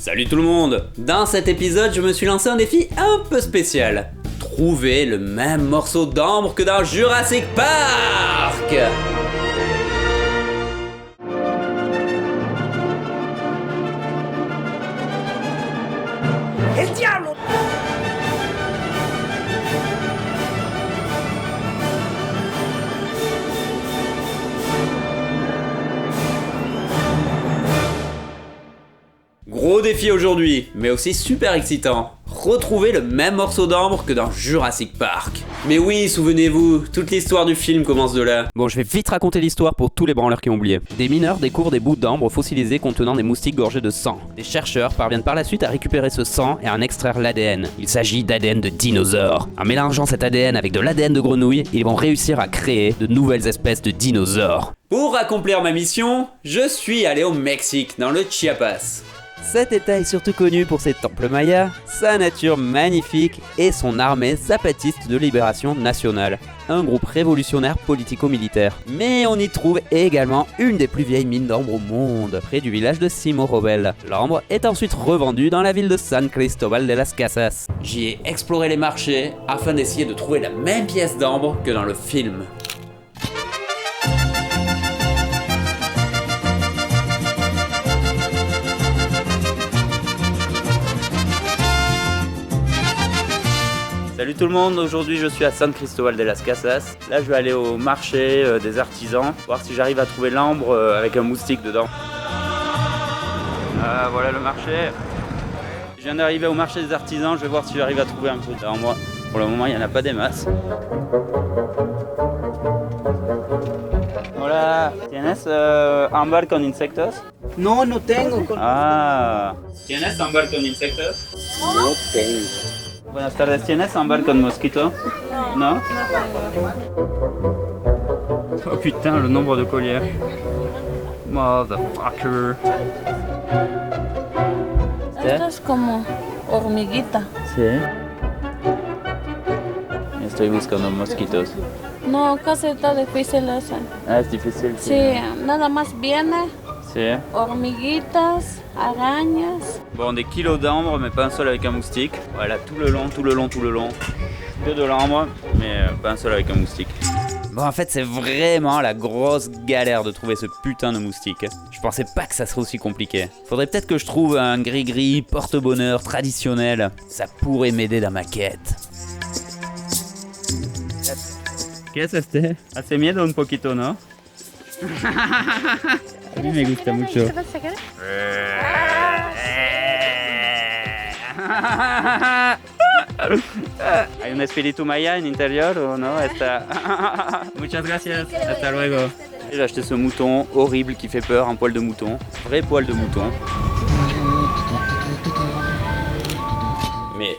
Salut tout le monde! Dans cet épisode, je me suis lancé un défi un peu spécial. Trouver le même morceau d'ambre que dans Jurassic Park! El diablo! Gros défi aujourd'hui, mais aussi super excitant. Retrouver le même morceau d'ambre que dans Jurassic Park. Mais oui, souvenez-vous, toute l'histoire du film commence de là. Bon, je vais vite raconter l'histoire pour tous les branleurs qui ont oublié. Des mineurs découvrent des bouts d'ambre fossilisés contenant des moustiques gorgés de sang. Des chercheurs parviennent par la suite à récupérer ce sang et à en extraire l'ADN. Il s'agit d'ADN de dinosaures. En mélangeant cet ADN avec de l'ADN de grenouille, ils vont réussir à créer de nouvelles espèces de dinosaures. Pour accomplir ma mission, je suis allé au Mexique, dans le Chiapas. Cet état est surtout connu pour ses temples mayas, sa nature magnifique et son armée zapatiste de libération nationale, un groupe révolutionnaire politico-militaire. Mais on y trouve également une des plus vieilles mines d'ambre au monde, près du village de Simorobel. L'ambre est ensuite revendue dans la ville de San Cristóbal de las Casas. J'y ai exploré les marchés afin d'essayer de trouver la même pièce d'ambre que dans le film. Salut tout le monde, aujourd'hui je suis à San Cristóbal de las Casas. Là je vais aller au marché des artisans, voir si j'arrive à trouver l'ambre avec un moustique dedans. Voilà le marché. Je viens d'arriver au marché des artisans, je vais voir si j'arrive à trouver un peu d'ambre. Pour le moment il n'y en a pas des masses. Hola, ¿tienes ámbar con insectos? No, no tengo. Ah, ¿tienes ámbar con insectos? No tengo. Buenas tardes, ¿tienes ámbar con mosquito? Non? Oh putain, le nombre de colliers. Motherfucker. Esto es como hormiguita. Sí. Estoy buscando mosquitos. No, casi está difícil esa. Ah, es difícil. Sí, nada más viene Sí. hormiguitas, arañas. Bon, des kilos d'ambre, mais pas un seul avec un moustique. Voilà, tout le long. Que de l'ambre, mais pas un seul avec un moustique. Bon, en fait, c'est vraiment la grosse galère de trouver ce putain de moustique. Je pensais pas que ça serait aussi compliqué. Faudrait peut-être que je trouve un gris-gris porte-bonheur traditionnel. Ça pourrait m'aider dans ma quête. ¿Qué es este? Hace miedo un poquito, ¿no? A mí me gusta mucho. ¿Hay un espíritu maya en interior o no? Muchas gracias. Hasta luego. J'ai acheté ce mouton horrible qui fait peur, un poil de mouton. Vrai poil de mouton. Mais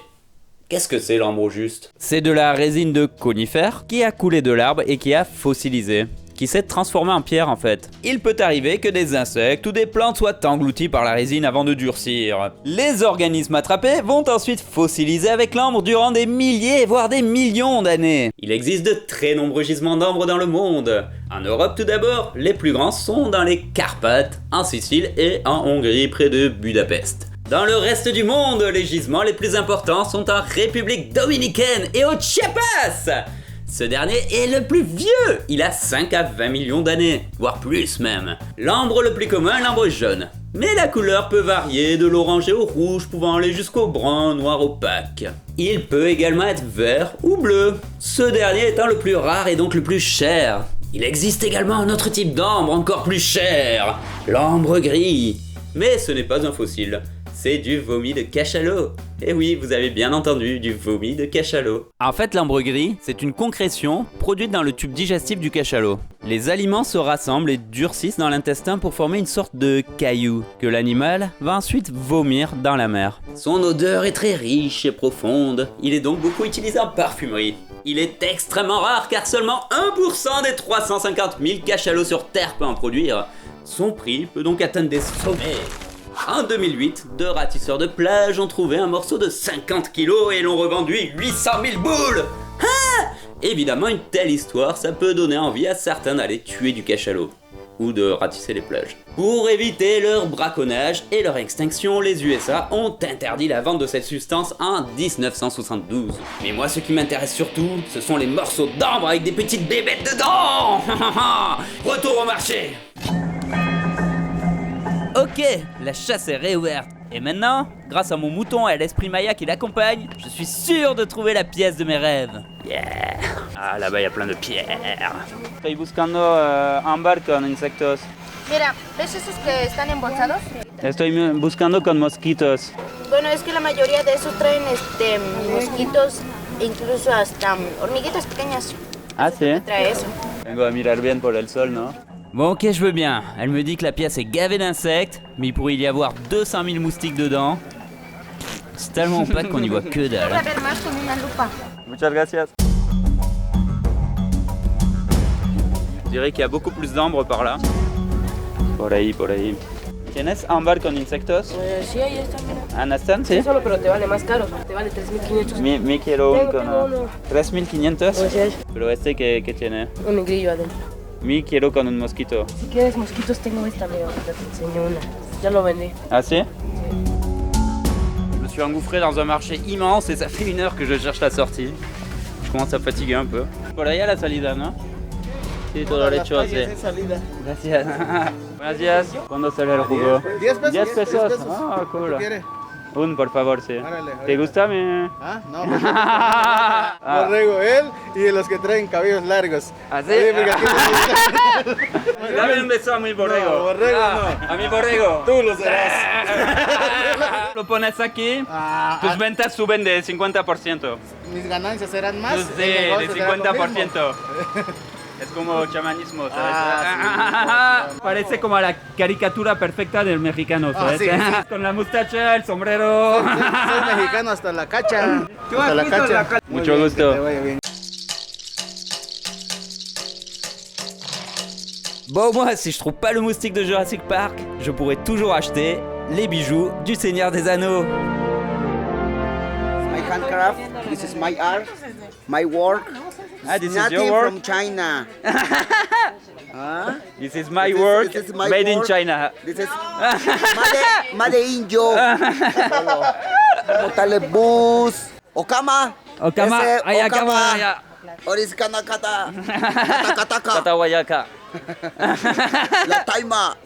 qu'est-ce que c'est l'ambre au juste? C'est de la résine de conifère qui a coulé de l'arbre et qui a fossilisé, qui s'est transformé en pierre en fait. Il peut arriver que des insectes ou des plantes soient engloutis par la résine avant de durcir. Les organismes attrapés vont ensuite fossiliser avec l'ambre durant des milliers voire des millions d'années. Il existe de très nombreux gisements d'ambre dans le monde. En Europe tout d'abord, les plus grands sont dans les Carpates, en Sicile et en Hongrie près de Budapest. Dans le reste du monde, les gisements les plus importants sont en République dominicaine et au Chiapas. Ce dernier est le plus vieux, il a 5 à 20 millions d'années, voire plus même. L'ambre le plus commun est l'ambre jaune, mais la couleur peut varier de l'orangé au rouge, pouvant aller jusqu'au brun noir opaque. Il peut également être vert ou bleu, ce dernier étant le plus rare et donc le plus cher. Il existe également un autre type d'ambre encore plus cher, l'ambre gris. Mais ce n'est pas un fossile. C'est du vomi de cachalot. Eh oui, vous avez bien entendu, du vomi de cachalot. En fait, l'ambre gris, c'est une concrétion produite dans le tube digestif du cachalot. Les aliments se rassemblent et durcissent dans l'intestin pour former une sorte de caillou, que l'animal va ensuite vomir dans la mer. Son odeur est très riche et profonde, il est donc beaucoup utilisé en parfumerie. Il est extrêmement rare car seulement 1% des 350 000 cachalots sur Terre peut en produire. Son prix peut donc atteindre des sommets. En 2008, 2 ratisseurs de plage ont trouvé un morceau de 50 kilos et l'ont revendu 800 000 boules. Ah! Évidemment, une telle histoire, ça peut donner envie à certains d'aller tuer du cachalot. ou de ratisser les plages. Pour éviter leur braconnage et leur extinction, les USA ont interdit la vente de cette substance en 1972. Mais moi, ce qui m'intéresse surtout, ce sont les morceaux d'ambre avec des petites bébêtes dedans. Retour au marché. Ok, la chasse est réouverte. Et maintenant, grâce à mon mouton et à l'esprit Maya qui l'accompagne, je suis sûr de trouver la pièce de mes rêves. Yeah. Ah, là-bas, il y a plein de pierres. Estoy buscando ámbar con insectos. Mira, ¿ves esos que están embolsados? Estoy buscando con mosquitos. Bueno, es que la mayoría de esos traen mosquitos, incluso hasta hormiguitas pequeñas. Ah, sí. Trae eso. Vengo a mirar bien por el sol, ¿no? Bon, ok, je veux bien. Elle me dit que la pièce est gavée d'insectes, mais il pourrait y avoir 200 000 moustiques dedans. C'est tellement opaque qu'on n'y voit que dalle. Puedo ver más con una lupa. Muchas gracias. Je dirais qu'il y a beaucoup plus d'ambre par là. Por ahí, por ahí. ¿Tienes ámbar con insectos? Sí, ahí está, mira. ¿Ana están? Sí. Solo, pero te vale más caro. Te vale 3.500. Mi quiero un con... Tengo uno. 3.500. Pues es Pero este que tiene. un negrillo adentro. Mi quiero con un mosquito. Si quieres mosquitos, tengo esta, amigo. Te enseño una. Ya lo vendí. Ah si? Je me suis engouffré dans un marché immense et ça fait 1 heure que je cherche la sortie. Je commence à fatiguer un peu. Por ahí a la salida, ¿no? Sí, todo lo hecho así. Gracias. Buenos días. ¿Cuándo sale el jugo? 10 pesos. 10 pesos. 10 pesos. Ah, cool. ¿Qué quiere? Un, por favor, sí. Árale, ¿Te gusta mi...? Ah, no. Borrego, él y los que traen cabellos largos. ¿Ah, sí? Sí, porque aquí Dame un beso a mi borrego. No, borrego Ah, no. A mi borrego. Tú lo serás. Lo pones aquí, Ah, tus ventas suben de 50%. mis ganancias serán más. Sí, el de negocio será lo 50%. Es como chamanismo, ¿sabes? Ah, Parece como la caricatura perfecta del mexicano, ¿sabes? sí, sí. Con la mustacha, el sombrero. Soy mexicano hasta la cacha. Hasta la cacha. Muy Mucho bien, gusto. que te vaya bien. Bon, moi, si je trouve pas le moustique de Jurassic Park, je pourrais toujours acheter les bijoux du Seigneur des Anneaux. My handcraft, this is my art, my work. Ah, this is Nothing your work? from China. Huh? This is my This is- work, this is my made in work. China. This is Made in yo. Motale bus. Okama. Okama, Ese ayakama, aya. Oris kanakata. Katakataka. Katawayaka. La taima.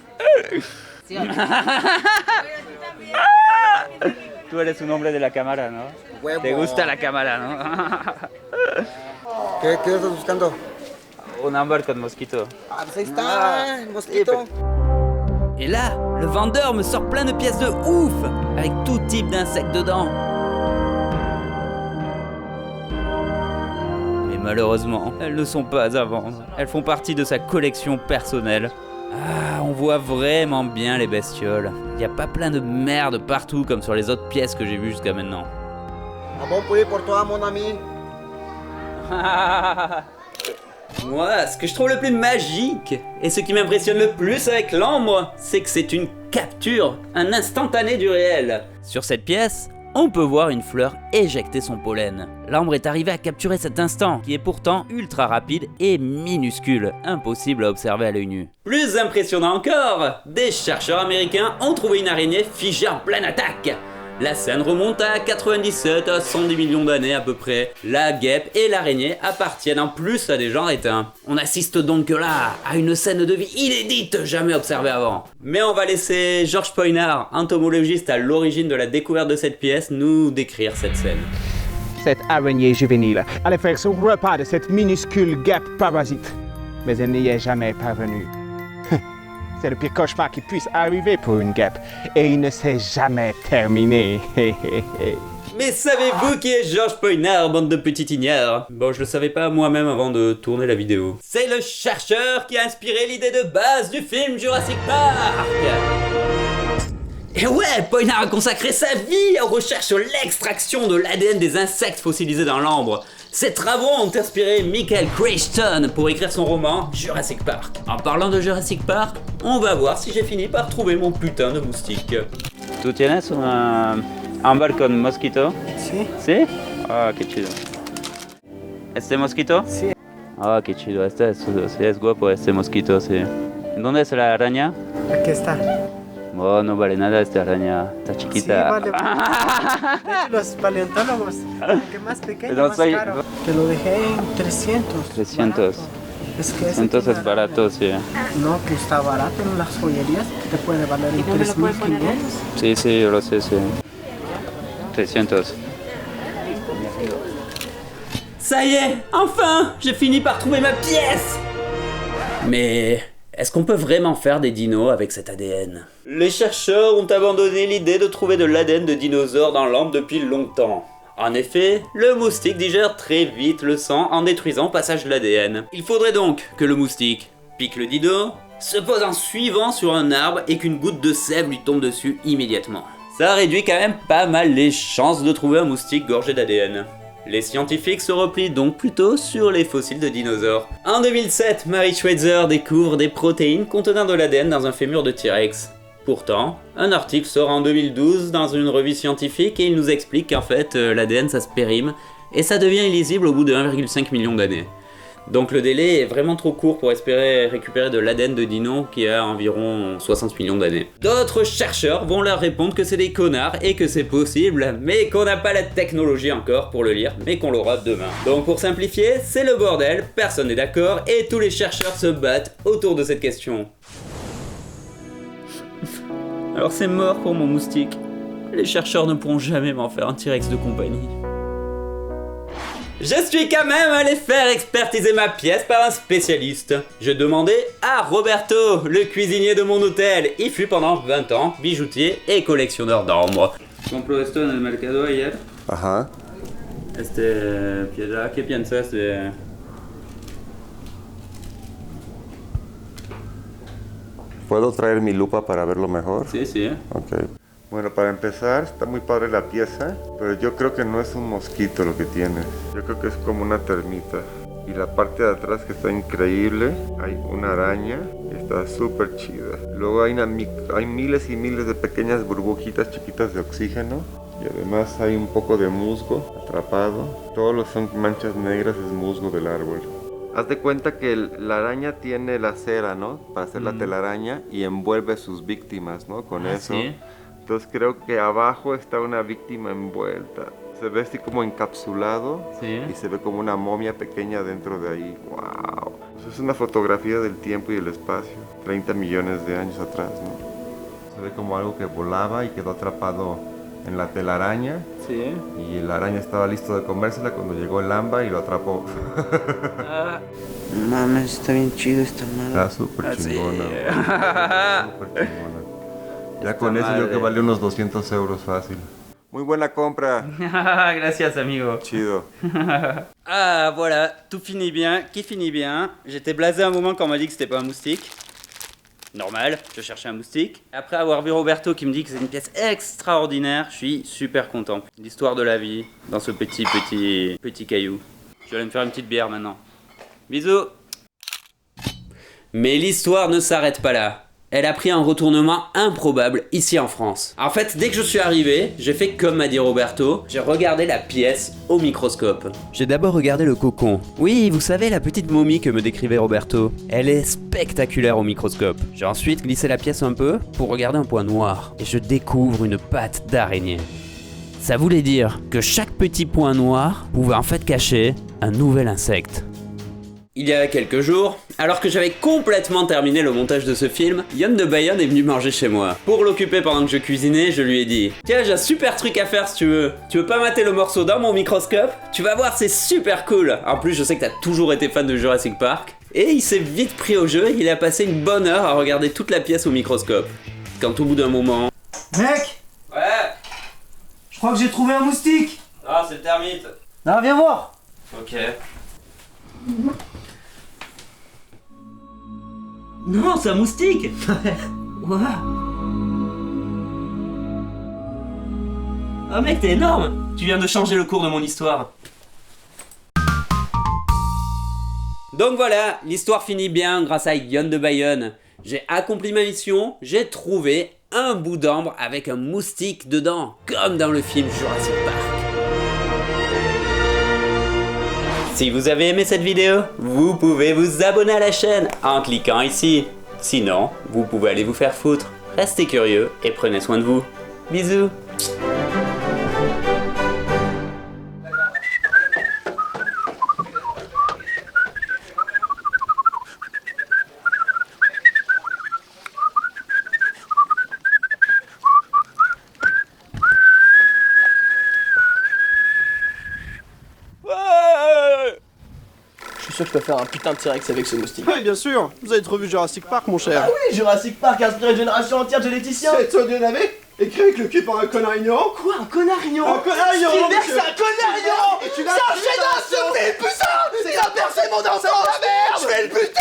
Tú eres un hombre de la cámara, ¿no? Huevo. Te gusta la cámara, ¿no? ¿Qué estás buscando? Un ámbar con mosquito. Ah, pues ahí está, el mosquito. Et là, le vendeur me sort plein de pièces de ouf, avec tout type d'insectes dedans. Mais malheureusement, elles ne sont pas à vendre. Elles font partie de sa collection personnelle. Ah, on voit vraiment bien les bestioles. Il n'y a pas plein de merde partout comme sur les autres pièces que j'ai vues jusqu'à maintenant. Un bon poulet pour toi, mon ami. Moi, ce que je trouve le plus magique, et ce qui m'impressionne le plus avec l'ambre, c'est que c'est une capture, un instantané du réel. Sur cette pièce, on peut voir une fleur éjecter son pollen. L'ambre est arrivé à capturer cet instant, qui est pourtant ultra rapide et minuscule, impossible à observer à l'œil nu. Plus impressionnant encore, des chercheurs américains ont trouvé une araignée figée en pleine attaque. La scène remonte à 97 à 110 millions d'années à peu près. La guêpe et l'araignée appartiennent en plus à des genres éteints. On assiste donc là à une scène de vie inédite, jamais observée avant. Mais on va laisser Georges Poinard, entomologiste à l'origine de la découverte de cette pièce, nous décrire cette scène. Cette araignée juvénile allait faire son repas de cette minuscule guêpe parasite, mais elle n'y est jamais parvenue. C'est le pire cauchemar qui puisse arriver pour une guêpe, et il ne s'est jamais terminé. Mais savez-vous qui est Georges Poinard, bande de petits ignares? Bon, je le savais pas moi-même avant de tourner la vidéo. C'est le chercheur qui a inspiré l'idée de base du film Jurassic Park. Et ouais, Poinard a consacré sa vie aux recherches sur l'extraction de l'ADN des insectes fossilisés dans l'ambre. Ses travaux ont inspiré Michael Crichton pour écrire son roman Jurassic Park. En parlant de Jurassic Park, on va voir si j'ai fini par trouver mon putain de moustique. ¿Tú tienes un ámbar con mosquito? Sí. ¿Sí? Ah, qué chido. ¿Este mosquito? Sí. Ah, qué chido. Este es guapo, este mosquito, sí. ¿Dónde es la araña? Aquí está. Oh, no vale nada esta araña, está Sí, chiquita. vale. De hecho, los paleontólogos, que más pequeño, No más soy- caro. Te lo dejé en 300. 300. barato. Es que ese Entonces tiene es barato, sí. No, que está barato en las joyerías, te puede valer en 3.500. Sí, sí, yo lo sais, sí. 300. Ça y est, enfin, j'ai fini par trouver ma pièce. Mais est-ce qu'on peut vraiment faire des dinos avec cet ADN? Les chercheurs ont abandonné l'idée de trouver de l'ADN de dinosaures dans l'ambre depuis longtemps. En effet, le moustique digère très vite le sang en détruisant au passage de l'ADN. Il faudrait donc que le moustique pique le dino, se pose en suivant sur un arbre et qu'une goutte de sève lui tombe dessus immédiatement. Ça réduit quand même pas mal les chances de trouver un moustique gorgé d'ADN. Les scientifiques se replient donc plutôt sur les fossiles de dinosaures. En 2007, Mary Schweitzer découvre des protéines contenant de l'ADN dans un fémur de T-Rex. Pourtant, un article sort en 2012 dans une revue scientifique et il nous explique qu'en fait l'ADN ça se périme et ça devient illisible au bout de 1,5 million d'années. Donc le délai est vraiment trop court pour espérer récupérer de l'ADN de dino qui a environ 60 millions d'années. D'autres chercheurs vont leur répondre que c'est des connards et que c'est possible, mais qu'on n'a pas la technologie encore pour le lire, mais qu'on l'aura demain. Donc pour simplifier, c'est le bordel, personne n'est d'accord et tous les chercheurs se battent autour de cette question. Alors c'est mort pour mon moustique. Les chercheurs ne pourront jamais m'en faire un T-Rex de compagnie. Je suis quand même allé faire expertiser ma pièce par un spécialiste. Je demandais à Roberto, le cuisinier de mon hôtel. Il fut pendant 20 ans bijoutier et collectionneur d'ambre. Compró esto en el mercado ayer. Ajá. Piedra, ¿qué piensas de...? ¿Puedo traer mi lupa para verlo mejor? Sí, sí. Ok. Bueno, para empezar, está muy padre la pieza, pero yo creo que no es un mosquito lo que tiene. Yo creo que es como una termita. Y la parte de atrás que está increíble, hay una araña y está súper chida. Luego hay miles y miles de pequeñas burbujitas chiquitas de oxígeno. Y además hay un poco de musgo atrapado. Todos los son manchas negras, es musgo del árbol. Haz de cuenta que la araña tiene la cera, ¿no? Para hacer la telaraña y envuelve a sus víctimas, ¿no? Con eso. ¿Sí? Entonces creo que abajo está una víctima envuelta. Se ve así como encapsulado, Sí. y se ve como una momia pequeña dentro de ahí. ¡Wow! Eso es una fotografía del tiempo y el espacio, 30 millones de años atrás, ¿no? Se ve como algo que volaba y quedó atrapado en la telaraña. Sí. Y la araña estaba listo de comérsela cuando llegó el Amba y lo atrapó. Mames, está bien chido esta madre. Está súper chingona. Súper chingona. Ya Esta con eso yo madre. que vale unos 200 euros fácil. Muy buena compra. Gracias, amigo. Chido. Ah, voilà, tout finit bien, qui finit bien. J'étais blasé un moment quand on m'a dit que c'était pas un moustique. Normal, je cherchais un moustique. Après avoir vu Roberto qui me dit que c'est une pièce extraordinaire, je suis super content. L'histoire de la vie dans ce petit caillou. Je vais aller me faire une petite bière maintenant. Bisous. Mais l'histoire ne s'arrête pas là. Elle a pris un retournement improbable ici en France. En fait, dès que je suis arrivé, j'ai fait comme m'a dit Roberto, j'ai regardé la pièce au microscope. J'ai d'abord regardé le cocon. Oui, vous savez, la petite momie que me décrivait Roberto. Elle est spectaculaire au microscope. J'ai ensuite glissé la pièce un peu pour regarder un point noir. Et je découvre une patte d'araignée. Ça voulait dire que chaque petit point noir pouvait en fait cacher un nouvel insecte. Il y a quelques jours, alors que j'avais complètement terminé le montage de ce film, Yann de Bayonne est venu manger chez moi. Pour l'occuper pendant que je cuisinais, je lui ai dit « Tiens, j'ai un super truc à faire si tu veux. Tu veux pas mater le morceau dans mon microscope? Tu vas voir, c'est super cool. En plus, je sais que t'as toujours été fan de Jurassic Park. » Et il s'est vite pris au jeu, il a passé une bonne heure à regarder toute la pièce au microscope. Quand au bout d'un moment... Mec, Ouais. je crois que j'ai trouvé un moustique. Ah, c'est le termite. Non, viens voir. Ok. Non, c'est un moustique. Wow. Oh mec, t'es énorme. Tu viens de changer le cours de mon histoire. Donc voilà, l'histoire finit bien grâce à Yann de Bayonne. J'ai accompli ma mission, j'ai trouvé un bout d'ambre avec un moustique dedans, comme dans le film Jurassic Park. Si vous avez aimé cette vidéo, vous pouvez vous abonner à la chaîne en cliquant ici. Sinon, vous pouvez aller vous faire foutre. Restez curieux et prenez soin de vous. Bisous. Je suis sûr que je peux faire un putain de T-Rex avec ce moustique. Oui, bien sûr. Vous avez trop vu Jurassic Park, mon cher. Ah oui, Jurassic Park a inspiré une génération entière de généticiens. C'est audio navet écrit avec le cul par un connard ignorant. Quoi, un connard ignorant? Un connard ignorant, Spielberg, monsieur. c'est un connard ignorant. Et tu C'est l'as un chef-d'œuvre, ce film, putain. Il a percé mon enfant. Je vais le buter.